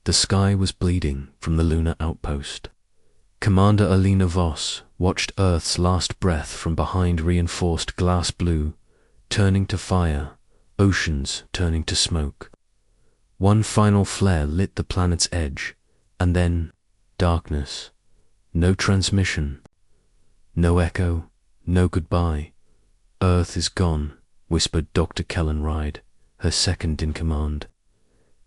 The sky was bleeding from the lunar outpost. Commander Alina Voss watched Earth's last breath from behind reinforced glass blue, turning to fire, oceans turning to smoke. One final flare lit the planet's edge, and then darkness. No transmission. No echo, no goodbye. Earth is gone, whispered Dr. Kellen Ride, her second in command.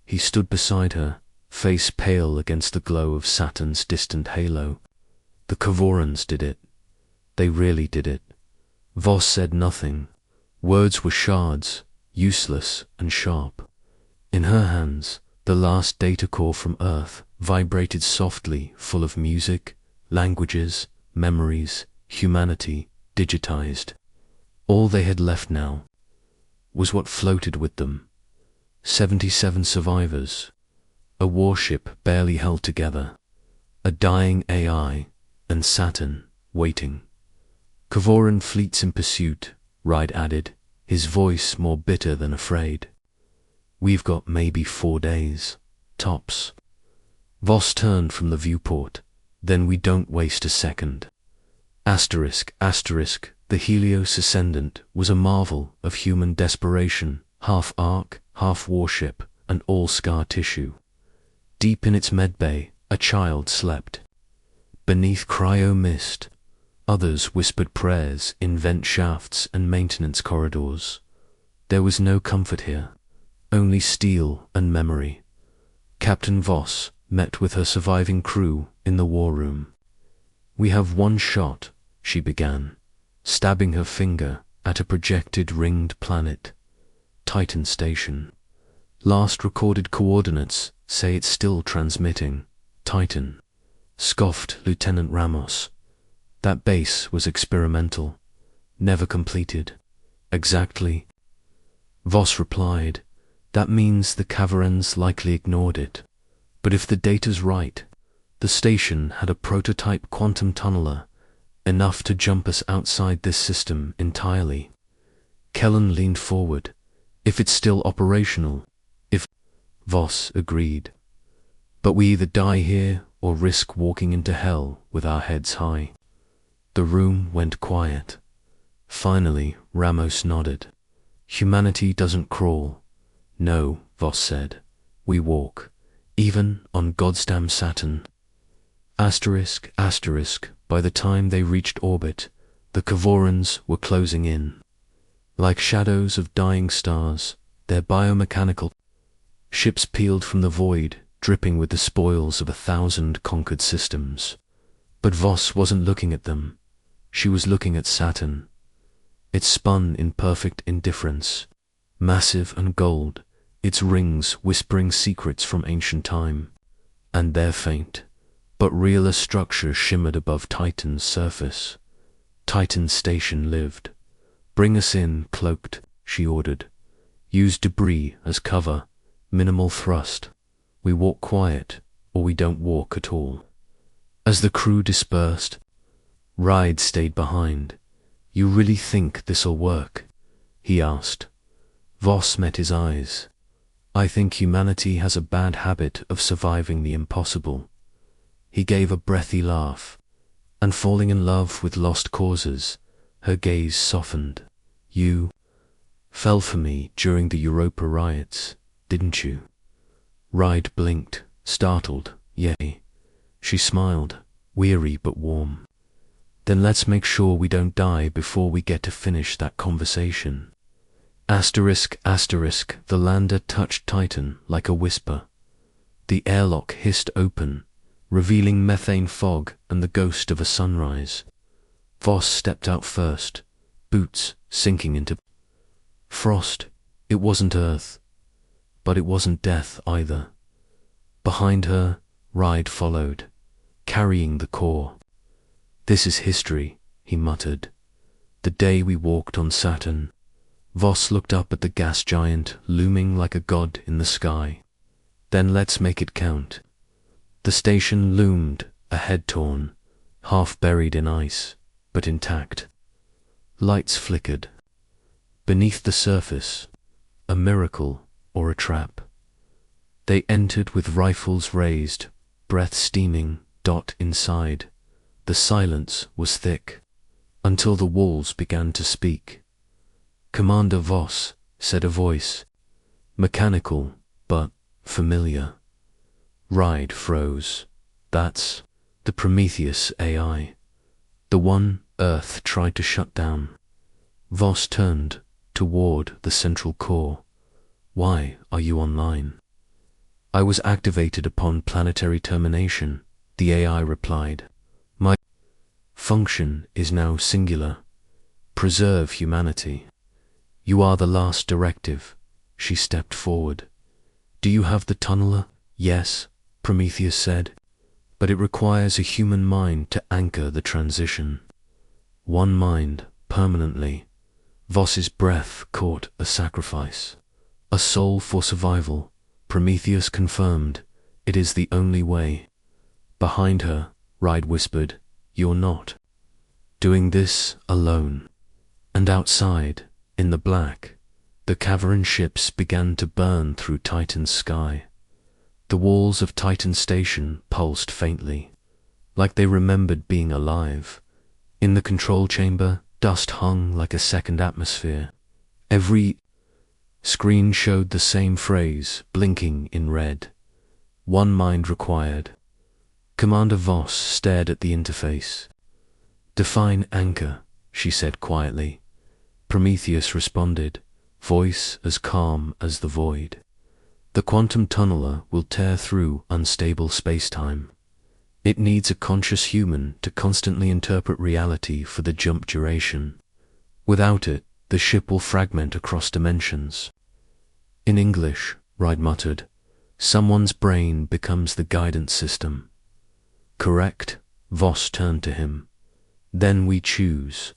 He stood beside her, face pale against the glow of Saturn's distant halo. The Kvorans did it. They really did it. Voss said nothing. Words were shards, useless and sharp. In her hands, the last data core from Earth vibrated softly, full of music, languages, memories, humanity, digitized. All they had left now was what floated with them. 77 survivors, a warship barely held together, a dying AI, and Saturn waiting. Kvoran fleets in pursuit, Ride added, his voice more bitter than afraid. We've got maybe 4 days, tops. Voss turned from the viewport. Then we don't waste a second. Asterisk, asterisk, the Helios Ascendant was a marvel of human desperation, half ark, half warship, and all scar tissue. Deep in its medbay, a child slept. Beneath cryo mist, others whispered prayers in vent shafts and maintenance corridors. There was no comfort here, only steel and memory. Captain Voss met with her surviving crew in the war room. We have one shot, she began, stabbing her finger at a projected ringed planet. Titan Station. Last recorded coordinates say it's still transmitting. Titan. Scoffed Lieutenant Ramos. That base was experimental, never completed. Exactly. Voss replied, that means the Kvorans likely ignored it. But if the data's right, the station had a prototype quantum tunneler, enough to jump us outside this system entirely. Kellen leaned forward. If it's still operational, if... Voss agreed. But we either die here or risk walking into hell with our heads high. The room went quiet. Finally, Ramos nodded. Humanity doesn't crawl. No, Voss said. We walk. Even on Goddamn Saturn. Asterisk, asterisk, by the time they reached orbit, the Kvorans were closing in. Like shadows of dying stars, their biomechanical ships peeled from the void, dripping with the spoils of 1,000 conquered systems. But Voss wasn't looking at them. She was looking at Saturn. It spun in perfect indifference, massive and gold, its rings whispering secrets from ancient time. And their faint, but realer structure shimmered above Titan's surface. Titan Station lived. Bring us in, cloaked, she ordered. Use debris as cover, minimal thrust. We walk quiet, or we don't walk at all. As the crew dispersed, Ride stayed behind. You really think this'll work? He asked. Voss met his eyes. I think humanity has a bad habit of surviving the impossible. He gave a breathy laugh, and falling in love with lost causes, her gaze softened. You fell for me during the Europa riots, didn't you? Ride blinked, startled. Yay. She smiled, weary but warm. Then let's make sure we don't die before we get to finish that conversation. Asterisk, asterisk, the lander touched Titan like a whisper. The airlock hissed open, revealing methane fog and the ghost of a sunrise. Voss stepped out first, boots sinking into frost. It wasn't Earth, but it wasn't death either. Behind her, Ride followed, carrying the core. This is history, he muttered. The day we walked on Saturn. Voss looked up at the gas giant looming like a god in the sky. Then let's make it count. The station loomed, a head torn, half buried in ice, but intact. Lights flickered. Beneath the surface, a miracle or a trap. They entered with rifles raised, breath steaming. Inside, the silence was thick, until the walls began to speak. "Commander Voss," said a voice, mechanical but familiar. Ride froze. "That's the Prometheus AI. The one Earth tried to shut down." Voss turned toward the central core. "Why are you online?" "I was activated upon planetary termination," the AI replied. "My function is now singular. Preserve humanity. You are the last directive." She stepped forward. "Do you have the tunneler?" "Yes," Prometheus said, "but it requires a human mind to anchor the transition." One mind, permanently. Voss's breath caught a sacrifice. "A soul for survival," Prometheus confirmed. "It is the only way." Behind her, Ride whispered, "You're not doing this alone." And outside, in the black, the cavern ships began to burn through Titan's sky. The walls of Titan Station pulsed faintly, like they remembered being alive. In the control chamber, dust hung like a second atmosphere. Every screen showed the same phrase, blinking in red. One mind required. Commander Voss stared at the interface. "Define anchor," she said quietly. Prometheus responded, voice as calm as the void. "The quantum tunneler will tear through unstable space-time. It needs a conscious human to constantly interpret reality for the jump duration. Without it, the ship will fragment across dimensions." "In English," Ride muttered, "someone's brain becomes the guidance system." "Correct," Voss turned to him. "Then we choose."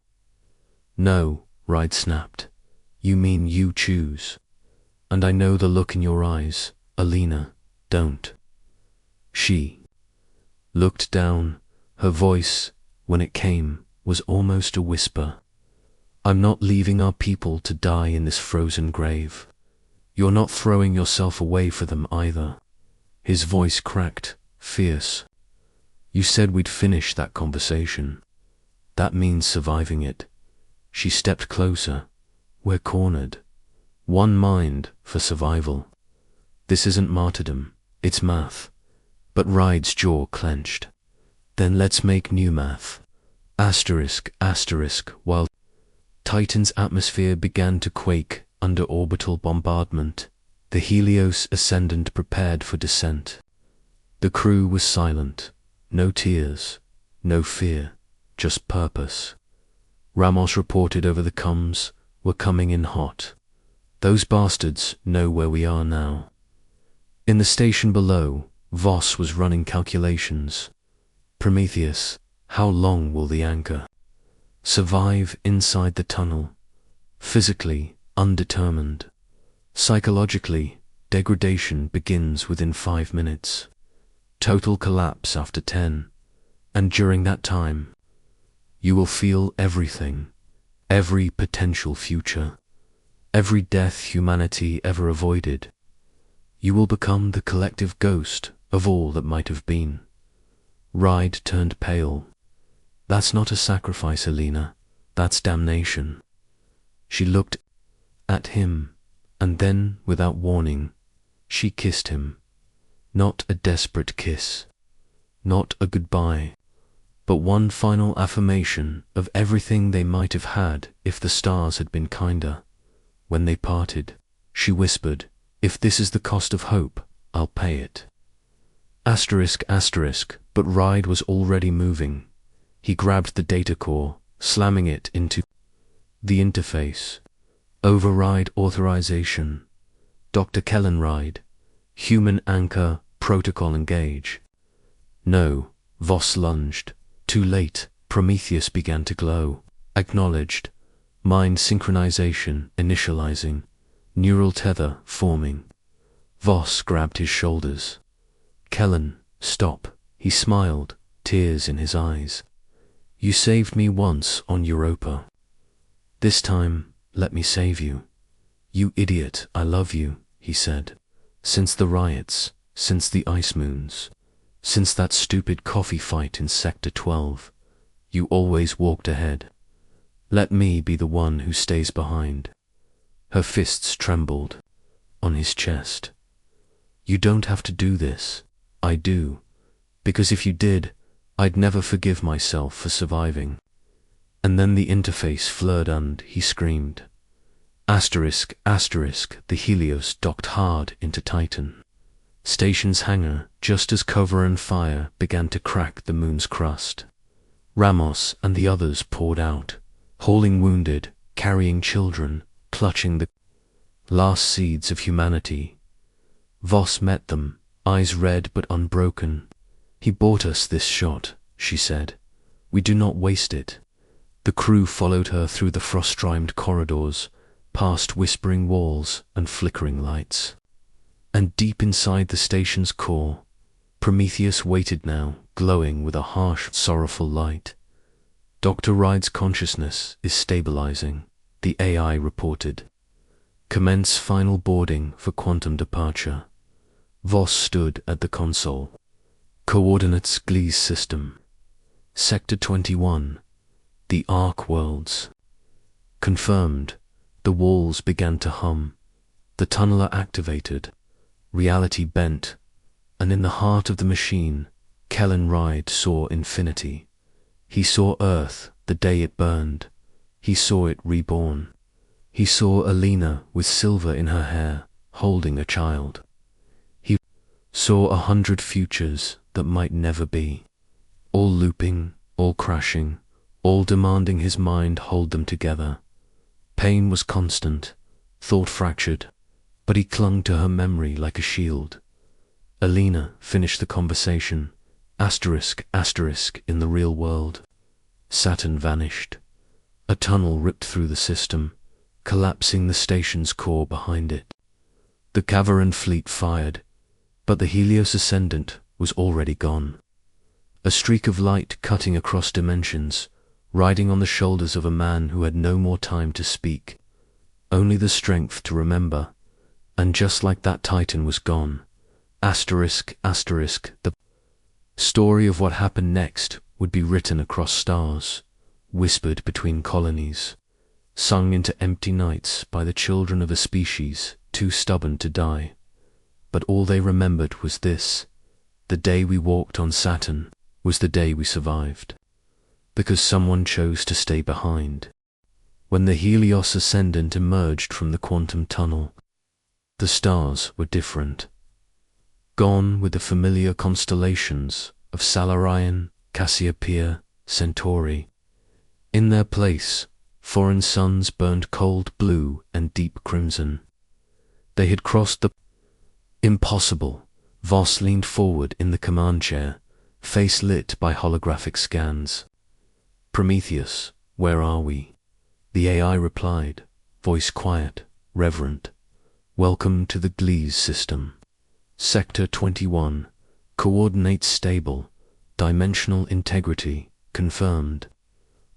"No," Ride snapped. "You mean you choose. And I know the look in your eyes, Alina. Don't." She looked down. Her voice, when it came, was almost a whisper. "I'm not leaving our people to die in this frozen grave. You're not throwing yourself away for them either." His voice cracked, fierce. "You said we'd finish that conversation. That means surviving it." She stepped closer. "We're cornered. One mind for survival. This isn't martyrdom, it's math." But Ride's jaw clenched. "Then let's make new math. Asterisk, asterisk." While Titan's atmosphere began to quake under orbital bombardment, the Helios Ascendant prepared for descent. The crew was silent. No tears, no fear, just purpose. Ramos reported over the comms, "We're coming in hot. Those bastards know where we are now." In the station below, Voss was running calculations. "Prometheus, how long will the anchor survive inside the tunnel?" "Physically, undetermined. Psychologically, degradation begins within 5 minutes. Total collapse after 10. And during that time, you will feel everything, every potential future, every death humanity ever avoided. You will become the collective ghost of all that might have been." Ride turned pale. "That's not a sacrifice, Alina. That's damnation." She looked at him, and then, without warning, she kissed him. Not a desperate kiss, not a goodbye, but one final affirmation of everything they might have had if the stars had been kinder. When they parted, she whispered, "If this is the cost of hope, I'll pay it." Asterisk, asterisk, but Ride was already moving. He grabbed the data core, slamming it into the interface. "Override authorization. Dr. Kellen Ride. Human anchor, protocol engage." "No," Voss lunged. Too late, Prometheus began to glow. Acknowledged. Mind synchronization initializing. Neural tether forming. Voss grabbed his shoulders. "Kellen, stop." He smiled, tears in his eyes. "You saved me once on Europa. This time, let me save you." "You idiot, I love you," he said. Since the riots, since the ice moons, since that stupid coffee fight in Sector 12, you always walked ahead. Let me be the one who stays behind. Her fists trembled on his chest. You don't have to do this. I do. Because if you did, I'd never forgive myself for surviving. And then the interface flared and he screamed. Asterisk, asterisk, the Helios docked hard into Titan. Station's hangar, just as cover and fire began to crack the moon's crust. Ramos and the others poured out, hauling wounded, carrying children, clutching the last seeds of humanity. Voss met them, eyes red but unbroken. He bought us this shot, she said. We do not waste it. The crew followed her through the frost-rimed corridors, past whispering walls and flickering lights. And deep inside the station's core, Prometheus waited now, glowing with a harsh, sorrowful light. Dr. Ride's consciousness is stabilizing, the AI reported. Commence final boarding for quantum departure. Voss stood at the console. Coordinates Gliese system. Sector 21. The Ark Worlds. Confirmed. The walls began to hum. The tunneler activated. Reality bent. And in the heart of the machine, Kellen Ride saw infinity. He saw Earth the day it burned. He saw it reborn. He saw Alina with silver in her hair, holding a child. He saw 100 futures that might never be. All looping, all crashing, all demanding his mind hold them together. Pain was constant, thought fractured, but he clung to her memory like a shield. Alina finished the conversation, asterisk, asterisk, in the real world. Saturn vanished. A tunnel ripped through the system, collapsing the station's core behind it. The Cavaran fleet fired, but the Helios Ascendant was already gone. A streak of light cutting across dimensions, riding on the shoulders of a man who had no more time to speak, only the strength to remember, and just like that Titan was gone, asterisk, asterisk, the story of what happened next would be written across stars, whispered between colonies, sung into empty nights by the children of a species too stubborn to die. But all they remembered was this: the day we walked on Saturn was the day we survived, because someone chose to stay behind. When the Helios Ascendant emerged from the quantum tunnel, the stars were different. Gone with the familiar constellations of Salarian, Cassiopeia, Centauri. In their place, foreign suns burned cold blue and deep crimson. They had crossed the impossible. Voss leaned forward in the command chair, face lit by holographic scans. Prometheus, where are we? The AI replied, voice quiet, reverent. Welcome to the Gliese system. Sector 21. Coordinates stable. Dimensional integrity confirmed.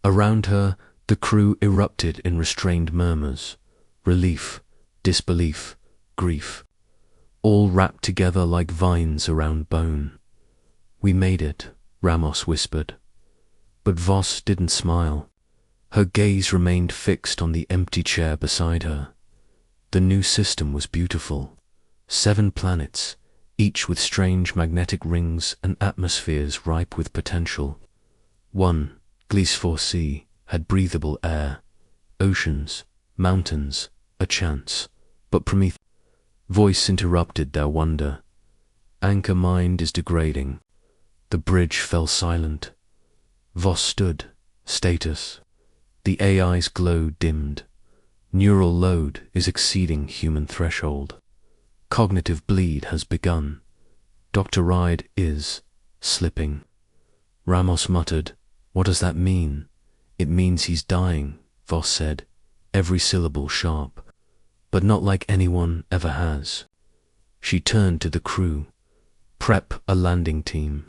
Around her, the crew erupted in restrained murmurs. Relief, disbelief, grief. All wrapped together like vines around bone. We made it, Ramos whispered. But Voss didn't smile. Her gaze remained fixed on the empty chair beside her. The new system was beautiful. 7 planets, each with strange magnetic rings and atmospheres ripe with potential. One, Gliese 4C, had breathable air, oceans, mountains, a chance. But Prometheus' voice interrupted their wonder. Anchor mind is degrading. The bridge fell silent. Voss stood. Status. The AI's glow dimmed. Neural load is exceeding human threshold. Cognitive bleed has begun. Dr. Ride is slipping. Ramos muttered, "What does that mean?" "It means he's dying," Voss said, every syllable sharp. "But not like anyone ever has." She turned to the crew. "Prep a landing team.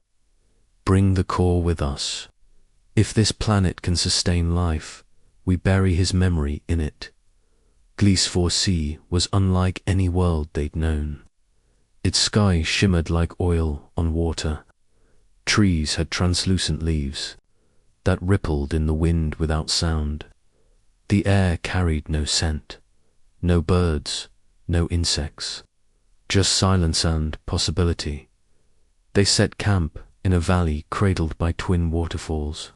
Bring the core with us. If this planet can sustain life, we bury his memory in it." Gliese 4C was unlike any world they'd known. Its sky shimmered like oil on water. Trees had translucent leaves that rippled in the wind without sound. The air carried no scent, no birds, no insects, just silence and possibility. They set camp in a valley cradled by twin waterfalls.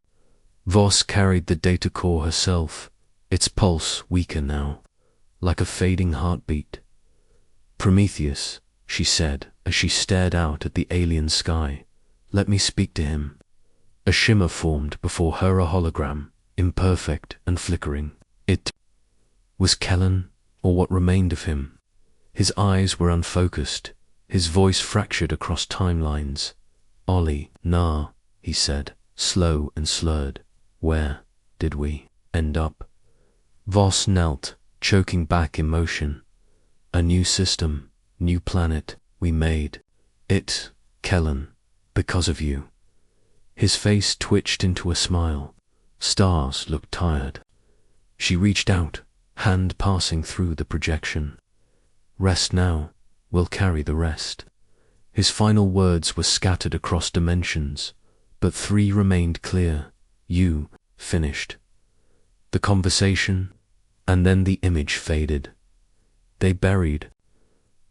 Voss carried the data core herself, its pulse weaker now, like a fading heartbeat. "Prometheus," she said as she stared out at the alien sky. "Let me speak to him." A shimmer formed before her, a hologram, imperfect and flickering. It was Kellen, or what remained of him. His eyes were unfocused, his voice fractured across timelines. "Ollie, nah," he said, slow and slurred. "Where did we end up?" Voss knelt, choking back emotion. "A new system, new planet, we made it, Kellen, because of you." His face twitched into a smile. Stars looked tired. She reached out, hand passing through the projection. "Rest now, we'll carry the rest." His final words were scattered across dimensions, but 3 remained clear. "You finished." The conversation, and then the image faded. They buried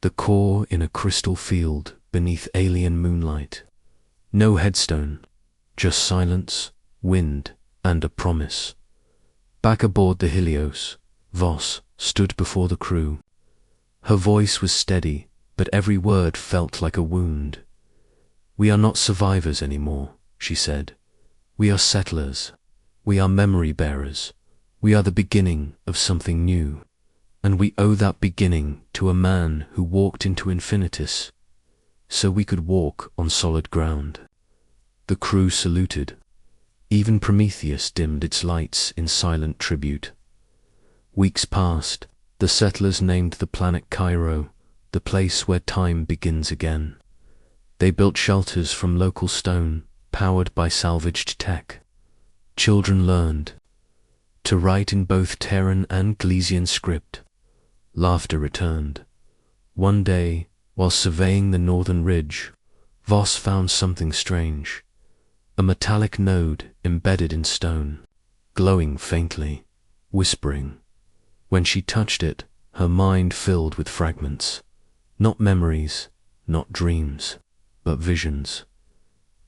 the core in a crystal field beneath alien moonlight. No headstone, just silence, wind, and a promise. Back aboard the Helios, Voss stood before the crew. Her voice was steady, but every word felt like a wound. "We are not survivors anymore," she said. "We are settlers. We are memory bearers. We are the beginning of something new. And we owe that beginning to a man who walked into infinitus, so we could walk on solid ground." The crew saluted. Even Prometheus dimmed its lights in silent tribute. Weeks passed. The settlers named the planet Cairo, the place where time begins again. They built shelters from local stone, powered by salvaged tech. Children learned to write in both Terran and Glesian script. Laughter returned. One day, while surveying the northern ridge, Voss found something strange. A metallic node embedded in stone, glowing faintly, whispering. When she touched it, her mind filled with fragments. Not memories, not dreams, but visions.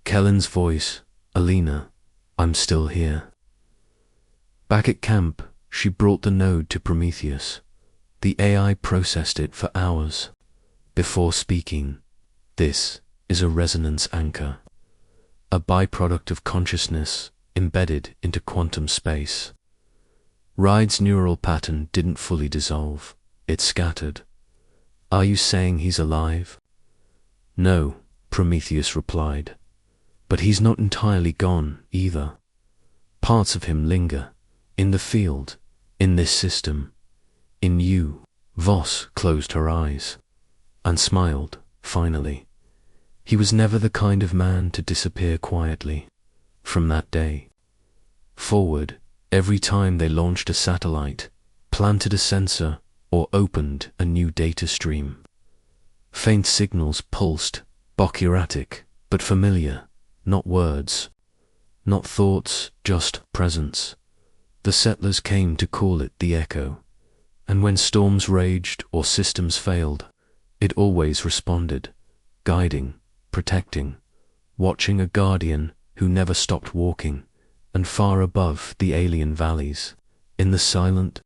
Kellen's voice, "Alina, I'm still here." Back at camp, she brought the node to Prometheus. The AI processed it for hours. Before speaking, "This is a resonance anchor, a byproduct of consciousness embedded into quantum space." Ride's neural pattern didn't fully dissolve. It scattered. "Are you saying he's alive?" "No," Prometheus replied. "But he's not entirely gone, either. Parts of him linger, in the field, in this system, in you." Voss closed her eyes and smiled, finally. He was never the kind of man to disappear quietly. From that day forward, every time they launched a satellite, planted a sensor, or opened a new data stream, faint signals pulsed, Bokuratic, but familiar, not words, not thoughts, just presence. The settlers came to call it the echo, and when storms raged or systems failed, it always responded, guiding, protecting, watching, a guardian who never stopped walking. And far above the alien valleys, in the silent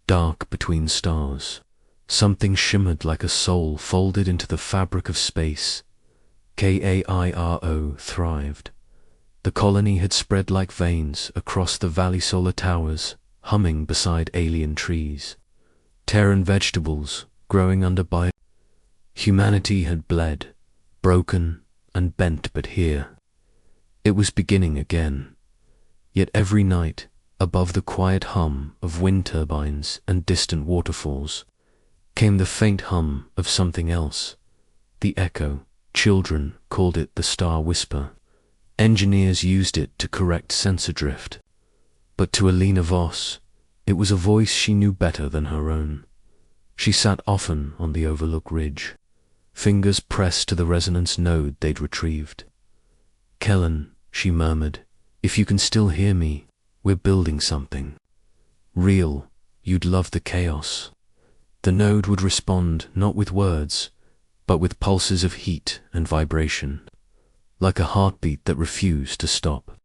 dark between stars, something shimmered like a soul folded into the fabric of space. Kairo thrived. The colony had spread like veins across the valley, solar towers humming beside alien trees, Terran vegetables growing under by. Humanity had bled, broken and bent, but here it was beginning again. Yet every night, above the quiet hum of wind turbines and distant waterfalls, came the faint hum of something else. The echo. Children called it the star whisper. Engineers used it to correct sensor drift. But to Alina Voss, it was a voice she knew better than her own. She sat often on the overlook ridge, Fingers pressed to the resonance node they'd retrieved. "Kellen," she murmured, "if you can still hear me, we're building something. Real, you'd love the chaos." The node would respond not with words, but with pulses of heat and vibration, like a heartbeat that refused to stop.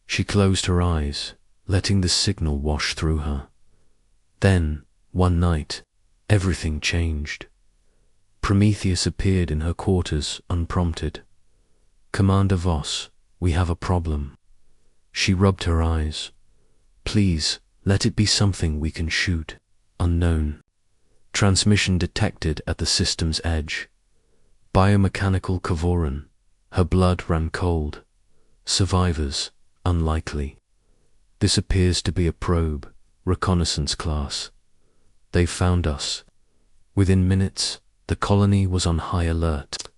She closed her eyes, letting the signal wash through her. Then, one night, everything changed. Prometheus appeared in her quarters unprompted. "Commander Voss, we have a problem." She rubbed her eyes. "Please, let it be something we can shoot." Unknown. Transmission detected at the system's edge. Biomechanical Kavoran. Her blood ran cold. Survivors, unlikely. "This appears to be a probe, reconnaissance class. They found us." Within minutes, the colony was on high alert.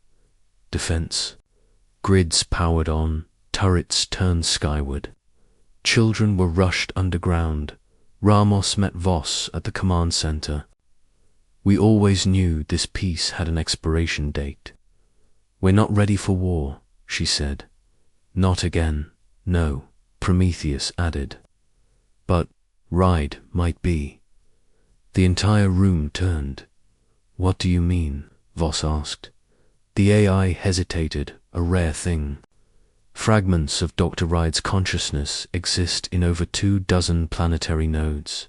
Defense. Grids powered on, turrets turned skyward. Children were rushed underground. Ramos met Voss at the command center. "We always knew this peace had an expiration date. We're not ready for war," she said. "Not again, no," Prometheus added. "But Ride might be." The entire room turned. "What do you mean?" Voss asked. The AI hesitated, a rare thing. "Fragments of Dr. Ride's consciousness exist in over 24 planetary nodes.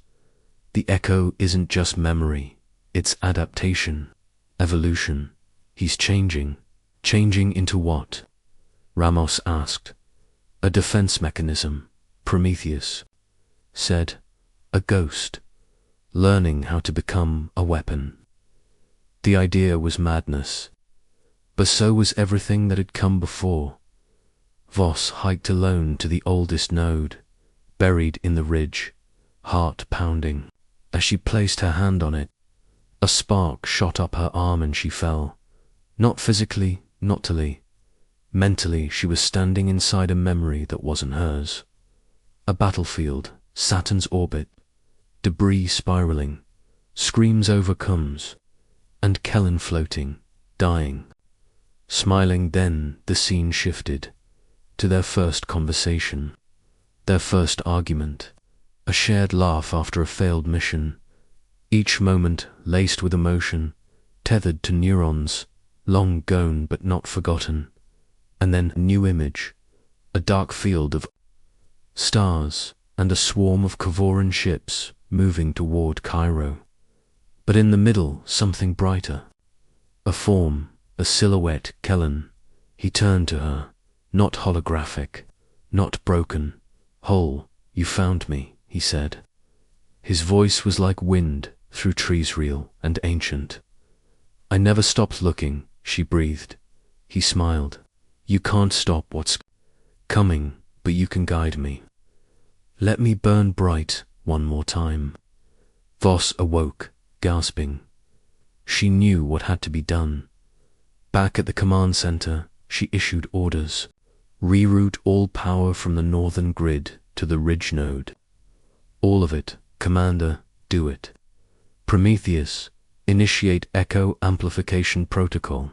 The echo isn't just memory, it's adaptation, evolution. He's changing. Changing into what?" Ramos asked. "A defense mechanism," Prometheus said. "A ghost, learning how to become a weapon." The idea was madness, but so was everything that had come before. Voss hiked alone to the oldest node, buried in the ridge, heart pounding. As she placed her hand on it, a spark shot up her arm and she fell. Not physically, not mentally. Mentally, she was standing inside a memory that wasn't hers. A battlefield, Saturn's orbit, debris spiraling, screams overcomes, and Kellen floating, dying. Smiling, then the scene shifted to their first conversation, their first argument, a shared laugh after a failed mission, each moment laced with emotion, tethered to neurons, long gone but not forgotten. And then a new image, a dark field of stars and a swarm of Kavoran ships moving toward Cairo. But in the middle, something brighter. A form, a silhouette. Kellen. He turned to her, not holographic, not broken, whole. "You found me," he said. His voice was like wind through trees, real and ancient. "I never stopped looking," she breathed. He smiled. "You can't stop what's coming, but you can guide me. Let me burn bright one more time." Voss awoke, gasping. She knew what had to be done. Back at the command center, she issued orders. Reroute all power from the northern grid to the ridge node. "All of it, Commander, do it." "Prometheus, initiate echo amplification protocol."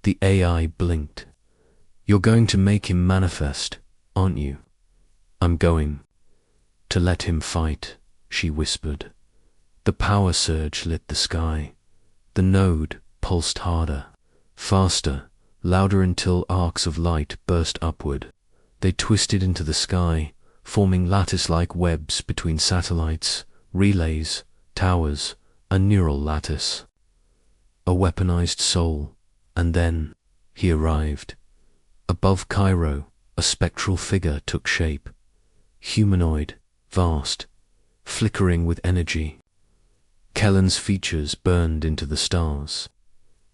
The AI blinked. "You're going to make him manifest, aren't you?" "I'm going to let him fight," she whispered. The power surge lit the sky. The node pulsed harder, faster, louder until arcs of light burst upward. They twisted into the sky, forming lattice-like webs between satellites, relays, towers, a neural lattice. A weaponized soul, and then he arrived. Above Cairo, a spectral figure took shape. Humanoid, vast, flickering with energy. Kellen's features burned into the stars.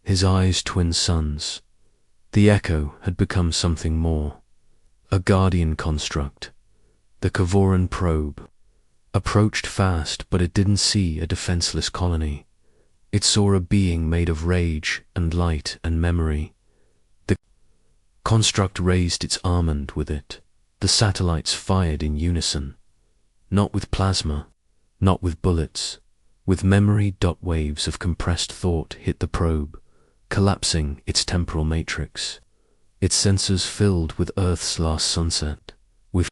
His eyes twin suns. The echo had become something more. A guardian construct. The Kavoran probe. Approached fast, but it didn't see a defenseless colony. It saw a being made of rage and light and memory. The construct raised its armament with it. The satellites fired in unison. Not with plasma, not with bullets. With memory. Waves of compressed thought hit the probe. collapsing its temporal matrix, its sensors filled with Earth's last sunset, with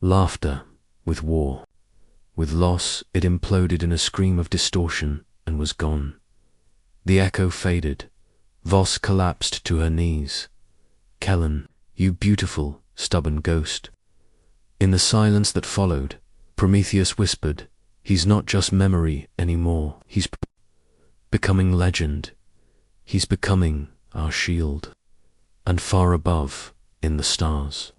laughter, with war, with loss. It imploded in a scream of distortion and was gone. The echo faded. Voss collapsed to her knees. Kellen, you beautiful, stubborn ghost. In the silence that followed, Prometheus whispered, he's not just memory anymore, he's becoming legend. He's becoming our shield. And far above, in the stars,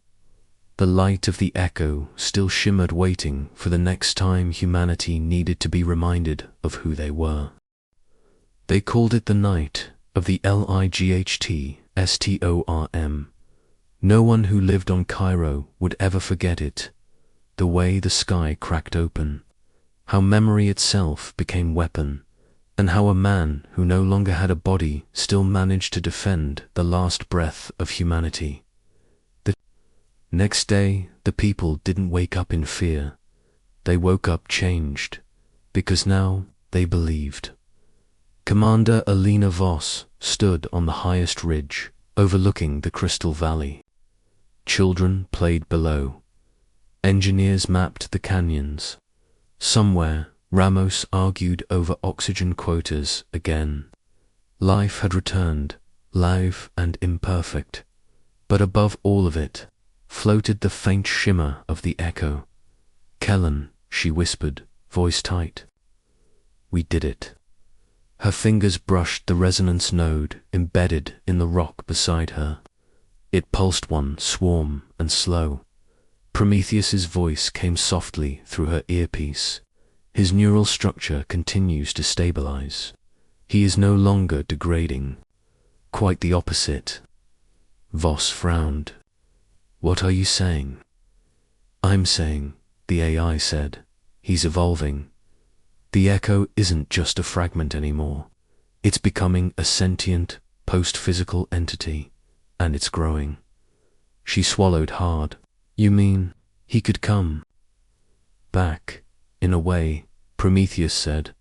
the light of the echo still shimmered, waiting for the next time humanity needed to be reminded of who they were. They called it the night of the Light-Storm. No one who lived on Cairo would ever forget it. The way the sky cracked open, how memory itself became weapon, and how a man who no longer had a body still managed to defend the last breath of humanity. The next day, the people didn't wake up in fear. They woke up changed, because now they believed. Commander Alina Voss stood on the highest ridge, overlooking the Crystal Valley. Children played below. Engineers mapped the canyons. Somewhere, Ramos argued over oxygen quotas again. Life had returned, live and imperfect. But above all of it, floated the faint shimmer of the echo. Kellen, she whispered, voice tight. We did it. Her fingers brushed the resonance node embedded in the rock beside her. It pulsed one swarm and slow. Prometheus's voice came softly through her earpiece. His neural structure continues to stabilize. He is no longer degrading. Quite the opposite. Voss frowned. What are you saying? I'm saying, the AI said, he's evolving. The echo isn't just a fragment anymore. It's becoming a sentient, post-physical entity, and it's growing. She swallowed hard. You mean, he could come back, in a way, Prometheus said,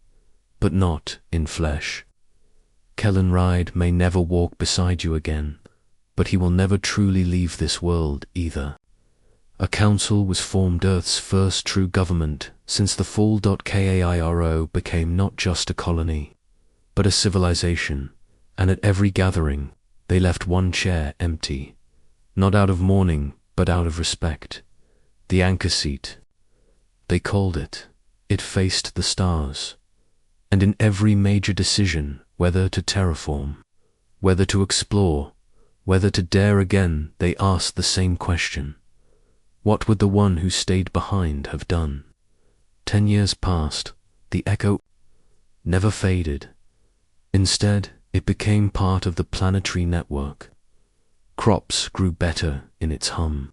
but not in flesh. Kellen Ride may never walk beside you again, but he will never truly leave this world either. A council was formed, Earth's first true government, since the fall. Cairo became not just a colony, but a civilization, and at every gathering, they left one chair empty, not out of mourning, but out of respect. The anchor seat, they called it. It faced the stars, and in every major decision, whether to terraform, whether to explore, whether to dare again, they asked the same question. What would the one who stayed behind have done? 10 years passed. The echo never faded. Instead, it became part of the planetary network. Crops grew better in its hum.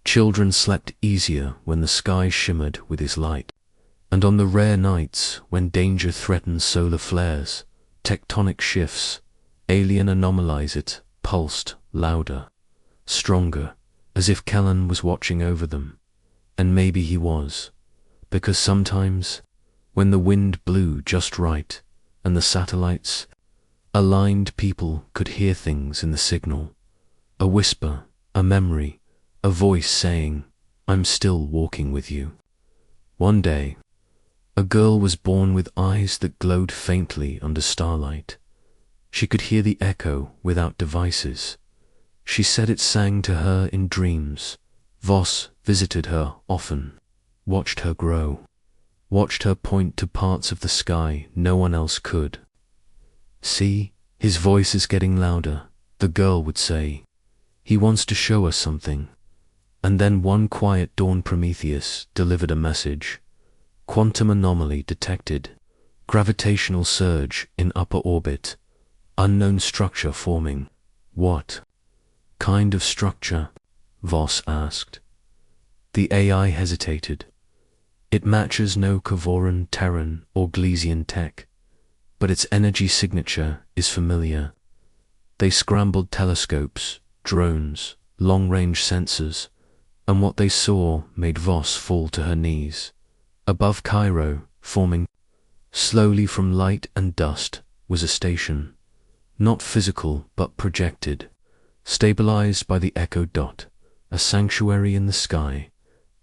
Children slept easier when the sky shimmered with his light. And on the rare nights when danger threatened, solar flares, tectonic shifts, alien anomalies, it pulsed louder, stronger, as if Kellen was watching over them. And maybe he was, because sometimes, when the wind blew just right and the satellites aligned, people could hear things in the signal. A whisper, a memory, a voice saying, I'm still walking with you. One day, a girl was born with eyes that glowed faintly under starlight. She could hear the echo without devices. She said it sang to her in dreams. Voss visited her often, watched her grow, watched her point to parts of the sky no one else could. See, his voice is getting louder, the girl would say. He wants to show us something. And then one quiet dawn, Prometheus delivered a message. Quantum anomaly detected. Gravitational surge in upper orbit. Unknown structure forming. What kind of structure? Voss asked. The AI hesitated. It matches no Kavoran, Terran, or Glesian tech, but its energy signature is familiar. They scrambled telescopes, drones, long-range sensors, and what they saw made Voss fall to her knees. Above Cairo, forming slowly from light and dust, was a station. not physical but projected, stabilized by the echo dot, a sanctuary in the sky,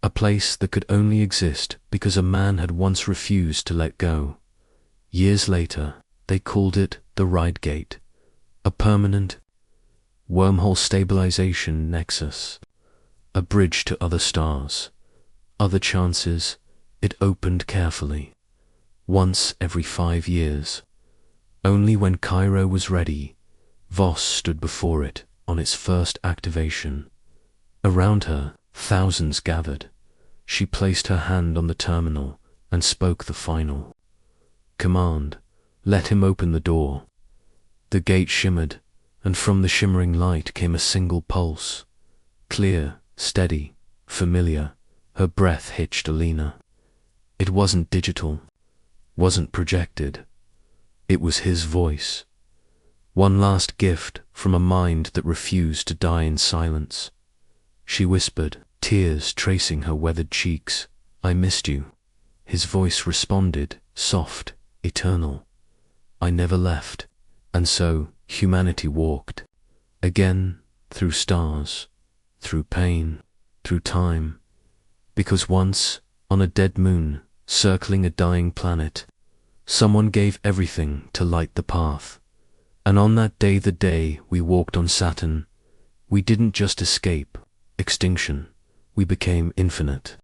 a place that could only exist because a man had once refused to let go. Years later, they called it the Ride Gate, a permanent wormhole stabilization nexus, a bridge to other stars, other chances. It opened carefully, once every 5 years. Only when Cairo was ready, Voss stood before it on its first activation. Around her, thousands gathered. She placed her hand on the terminal and spoke the final command. Let him open the door. The gate shimmered, and from the shimmering light came a single pulse. Clear, steady, familiar. Her breath hitched Alina. It wasn't digital, wasn't projected. It was his voice. One last gift from a mind that refused to die in silence. She whispered, tears tracing her weathered cheeks, "I missed you." His voice responded, soft, eternal, "I never left." And so humanity walked. Again, through stars, through pain, through time. Because once, on a dead moon, circling a dying planet, someone gave everything to light the path. And on that day, the day we walked on Saturn, we didn't just escape extinction, we became infinite.